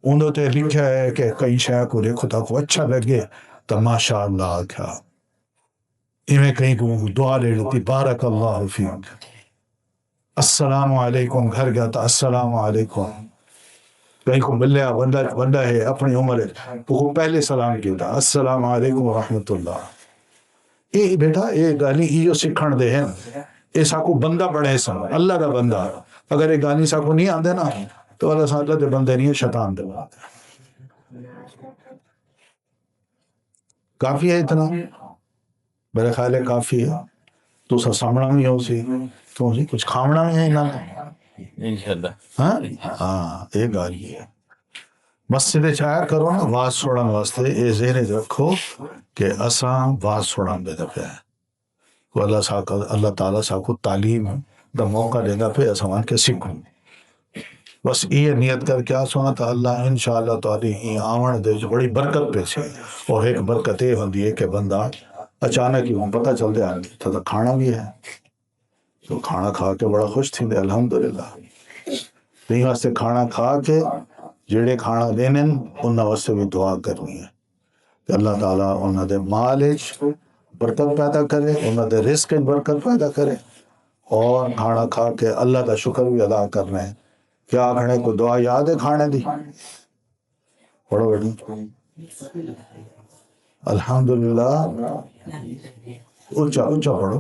انہوں تے لکھا ہے کہ کئی شے کو دیکھو تاکہ اچھا لگے تو ماشاءاللہ آکھا میں کہیں کو دعا لے لیتی بارک اللہ فیک السلام علیکم گھر گیا تھا السلام علیکم کہیں کو ملیا بندہ ہے اپنی عمر ہے وہ پہلے سلام کیا تھا السلام علیکم ورحمۃ اللہ یہ بیٹا یہ گالی یہ جو سکھن دے ہیں یہ ساکو بندہ بڑے سن اللہ کا بندہ اگر یہ گالی ساکو نہیں آندے نا تو اللہ دے بندے نہیں شیطان دے کافی ہے اتنا میرے خیال ہے کافی ہے تو سا سامنا بھی ہو سی تو کچھ کھامنا بھی ہے انشاءاللہ ہاں یہ گال یہ ہے مسجد چاہیا کرو نا واز سوڑن واسطے یہ ذہن رکھو کہ اساں واز سوڑن دے دفعہ ہے اللہ تعالیٰ ساکو تعلیم دا موقع دے دا پہ اساں کے سکھوں بس یہ نیت کر کے سونا تا اللہ انشاءاللہ تعالی یہ آون دے جو بڑی برکت پیسے اور ایک برکت یہ ہوندی ہے کہ بندہ اچانک ہی پتہ چل دے تو کھانا بھی ہے تو کھانا کھا کے بڑا خوش تھی دے الحمدللہ نہیں واسطے کھانا کھا کے جڑے کھانا دینے انہاں واسطے بھی دعا کرنی ہے کہ اللہ تعالیٰ انہاں دے مال برکت پیدا کرے انہاں دے رزق برکت پیدا کرے اور کھانا کھا کے اللہ کا شکر بھی ادا کرنا ہے کیا کھانے کو دعا یاد ہے کھانے دی پڑھو بیٹی الحمدللہ اونچا پڑھو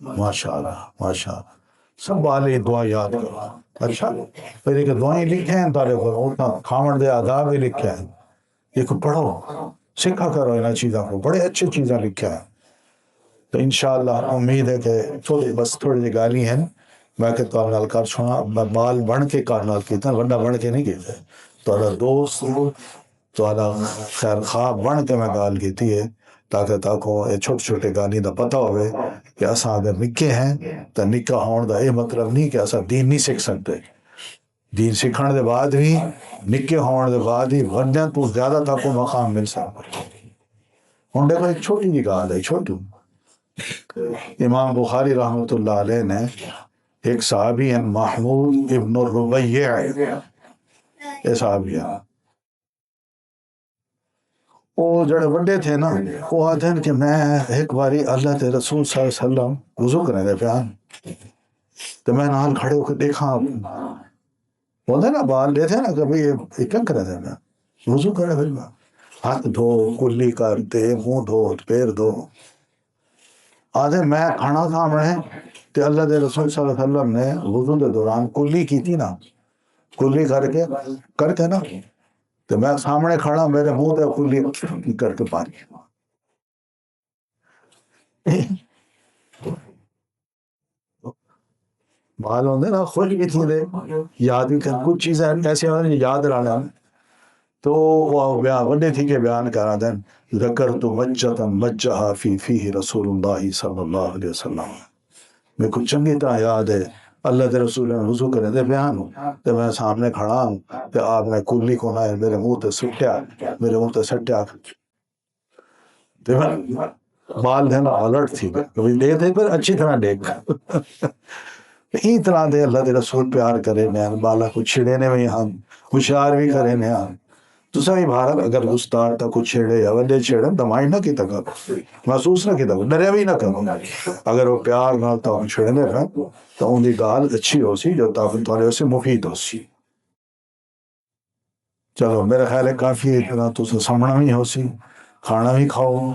ماشاءاللہ سب والے دعا یاد کرو اچھا پھر ایک دعائیں لکھے ہیں تارے کو کھاون دے آداب بھی لکھے ہیں ایک پڑھو سکھا کرو انہاں چیزاں کو بڑے اچھے چیزاں لکھے ہیں تو انشاءاللہ امید ہے کہ تھوڑی جی گالی ہیں میں کہ تو نال کر سنا میں بال بن کے کر نال کیتا ورنہ بن کے نہیں کیتے تو دوست تو خیر خواب بن کے میں گال کیتی ہے تاکہ تاکو یہ چھوٹے چھوٹے گالی دا پتہ ہوئے کہ اساں اگر نکے ہیں تو نکاح ہون دا یہ مطلب نہیں کہ اساں دین نہیں سیکھ سکتے دین سیکھن دے بعد بھی نکے ہون دے بعد ہی وڈیاں تو زیادہ تاکو مقام مل سکتا ہوں دیکھو ایک چھوٹی جی گال ہے چھوٹی امام بخاری رحمۃ اللہ علیہ نے ایک صحابی ہیں محمود ابن الربیع یہ صحابی ہیں وہ جڑے وڈے تھے نا وہ آتے ہیں کہ میں ایک باری اللہ کے رسول صلی اللہ علیہ وسلم وضو کرنے دے پیان تو میں نال کھڑے ہو کے دیکھا بولتے نا بال دیتے نا کہ بھئی یہ کیا کرے تھے میں وضو کرے پھر میں ہاتھ دھو کلی کرتے منہ دھو پیر دھو آدھے میں کھانا سامنے کہ اللہ دے رسول صلی اللہ علیہ وسلم نے وضو دے دوران کلی کی تھی نا کلی کر کے نا تو میں سامنے کھڑا میرے منہ تے کلی کر کے پانی بال ہوندے نا خوش بھی تھی دے یاد بھی کر کچھ چیزیں ایسی ہیں یاد رہنا تو وہ وڈے تھی کہ بیان کرا دیں ذکرت مجتا مجہا فی فیہ رسول اللہ صلی اللہ علیہ وسلم میں کچھ چنگی طرح یاد ہے اللہ کے رسول نے وضو کرے دے بیان تو میں سامنے کھڑا ہوں کہ آپ نے کلی کو نہ میرے منہ تے سٹیا تو بال دینا الرٹ تھی کبھی دے دے پر اچھی طرح دیکھ اسی طرح دے اللہ کے رسول پیار کرے نے بالا کو چھڑینے میں ہم ہوشیار بھی کرے نے ہم تو سبھی بھارت اگر گستار تا کچھ چھڑے یا وڈے چھڑے دمائی نہ کی تک محسوس نہ کی تک ڈرے بھی نہ کرو اگر وہ پیار نہ تا چھڑے نے تو ان کی گال اچھی ہو سی جو تاکہ تھوڑے اسے مفید ہو سی چلو میرا خیال ہے کافی اتنا تو سمجھنا بھی ہو سی کھانا بھی کھاؤ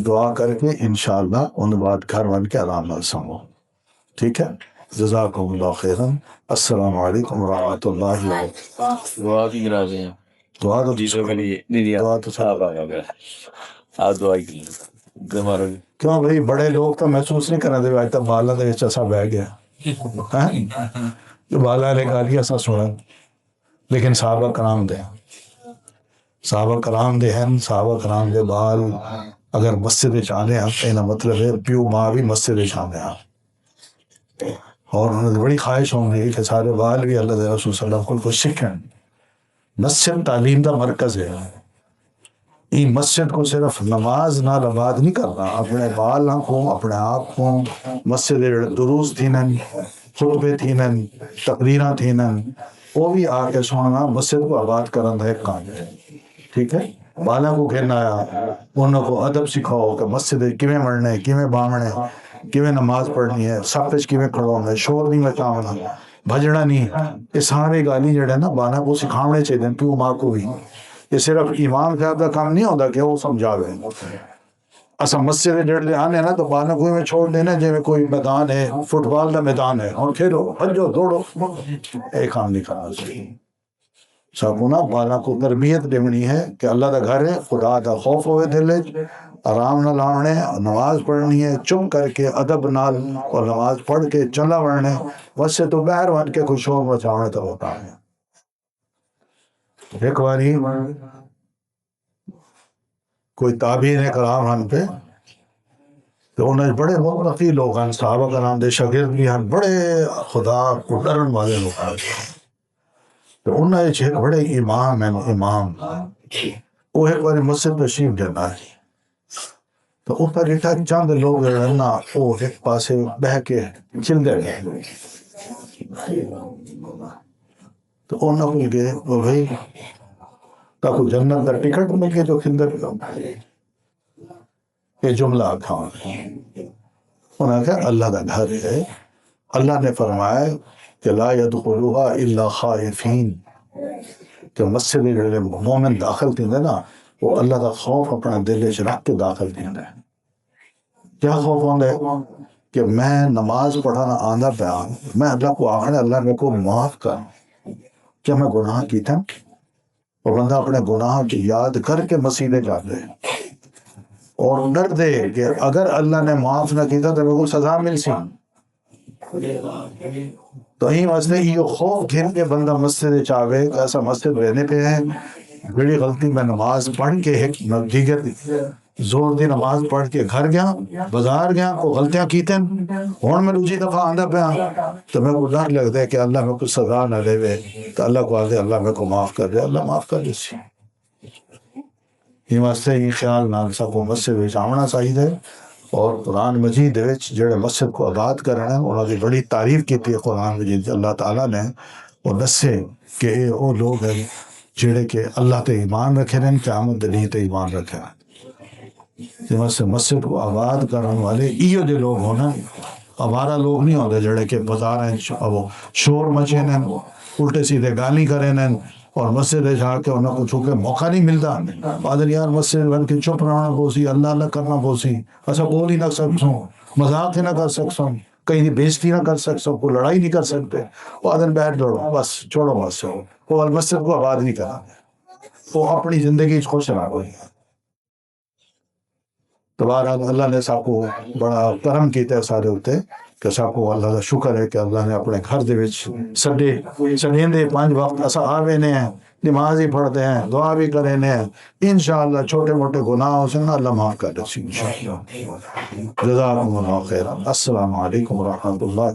دعا کر کے انشاءاللہ ان بعد گھر بن کے آرام نال سمو ٹھیک ہے جزاکم اللہ خیرا السلام علیکم ورحمۃ اللہ وبرکاتہ دعا کی کرا دیں دعا تو دعا تو صاحب آ گیا آپ دعا کی ہمارا کیوں بھائی بڑے لوگ تو محسوس نہیں کرنے دے آج تک بالا دے وچ اسا بہ گیا جو بالا نے گالی اسا سنا لیکن صحابہ کرام دے صحابہ کرام دے بال اگر مسجد وچ آنے ہیں مطلب ہے پیو ماں بھی مسجد وچ آنے ہیں اور انہوں نے بڑی خواہش ہوں گی کہ سارے بال بھی اللہ کے رسول صلی اللہ علیہ وسلم کو سیکھیں مسجد تعلیم کا مرکز ہے یہ مسجد کو صرف نماز نال آباد نہیں کرنا اپنے بال کو اپنے آپ کو مسجد دروس تھینن خطبے تھینن تقریراں تھینن وہ بھی آ کے سننا مسجد کو آباد کرنا ایک کام ہے ٹھیک ہے بالا کو کہنا آیا انہوں کو ادب سکھاؤ کہ مسجد کیویں مرنے کیویں بامنے کیویں نماز پڑھنی ہے سب کچھ کیویں کھڑونا ہے شور نہیں مچاونا بھجنا نہیں یہ سارے گالی جڑے نا بالا کو سکھاونے چاہیے پیو ماں کو بھی یہ صرف امام صاحب کا کام نہیں ہوتا کہ وہ سمجھاوے اسا مسجد جڑے آنے نا تو بالا کو میں چھوڑ دینا جی میں کوئی میدان ہے فٹ بال کا میدان ہے اور کھیلو بھجو دوڑو ایک کام نہیں کرنا چاہیے سب کو نا بالا کو تربیت دیونی ہے کہ اللہ کا گھر ہے خدا کا خوف ہوئے دل آرام نہ لاؤنے نماز پڑھنی ہے چپ کر کے ادب نال اور نماز پڑھ کے چلا ورنے بس سے تو باہر بن کے کچھ شور مچاونے تو ہوتا ہے ایک باری کوئی تابعین کرام ہن پہ تو انہیں بڑے مغرقی لوگ ہیں صحابہ کرام دے شاگرد بھی ہیں بڑے خدا کو ڈرن والے لوگ ہیں تو انہیں ایک بڑے امام ہیں امام وہ ایک باری مسجد تشریف دینا ہے تو اوپر ایٹا چند لوگ رہنا وہ ایک پاسے بہ کے چل دے گئے تو انہوں نے گئے وہ بھائی تاکو جنت کا ٹکٹ مل کے جو کھندر یہ جملہ تھا انہوں نے کہا اللہ کا گھر ہے اللہ نے فرمایا کہ لا يدخلوها الا خائفین کہ مسجد میں مومن داخل تھی نا وہ اللہ کا خوف اپنا دل وچ رکھ کے داخل تھی کیا خوف ہوندے کہ میں نماز پڑھانا آندا پیا میں اللہ کو آخر اللہ میرے کو معاف کر کیا میں گناہ کیتا اور بندہ اپنے گناہ کی یاد کر کے مسیدے جاتے اور ڈر دے کہ اگر اللہ نے معاف نہ کیتا تو میرے کو سزا مل سی تو ہی مسئلے یہ خوف گھن کے بندہ مسجد چاہے کہ ایسا مسجد رہنے پہ ہے بڑی غلطی میں نماز پڑھ کے ایک دیگر زور دی نماز پڑھ کے گھر گیا بازار گیا کو غلطیاں کیتے ہوں میں دوسری دفعہ آندہ پہ تو میں کو ڈر لگتا ہے کہ اللہ میں کو سزا نہ دے وے تو اللہ کو آدھے اللہ میں کو معاف کر دے اللہ معاف کر دے سی یہ واسطے یہ خیال نال سکو مسجد وچ آنا چاہیے اور قرآن مجید وچ جڑے مسجد کو آباد کرنا انہوں نے بڑی تعریف کی تھی قرآن مجید اللہ تعالیٰ نے وہ دسے کہ وہ لوگ ہیں جڑے کہ اللہ تے ایمان رکھے رہے قیامت دن تے ایمان رکھے رہے سے مسجد کو آباد کرنے والے ایو دے لوگ ہونا ہمارا لوگ نہیں ہوتے جڑے کہ بازار وہ شور مچے نے الٹے سیدھے گالی کرے نے اور مسجد جا کے انہیں کو چونکہ موقع نہیں ملتا بادل یار مسجد بن کے چپ رہنا پوسی اللہ اللہ کرنا پوسی ایسا بول ہی نہ سکسوں مذاق ہی نہ کر سکسوں کہیں بےزتی نہ کر سکسوں کوئی لڑائی نہیں کر سکتے بادل بیٹھ دوڑو بس چھوڑو بس وہ مسجد کو آباد نہیں کرا وہ اپنی زندگی خوش رہا کوئی تو بہرحال اللہ نے سب کو بڑا کرم کیتا ہے سارے ہوتے کہ سب کو اللہ کا شکر ہے کہ اللہ نے اپنے گھر دے وچ سڈے 5 وقت اسا آوے نے نماز ہی پڑھتے ہیں دعا بھی کرے نے انشاءاللہ چھوٹے موٹے گناہ ہو سن اللہ معاف کر دے انشاءاللہ جزاکم اللہ خیر السلام علیکم ورحمۃ اللہ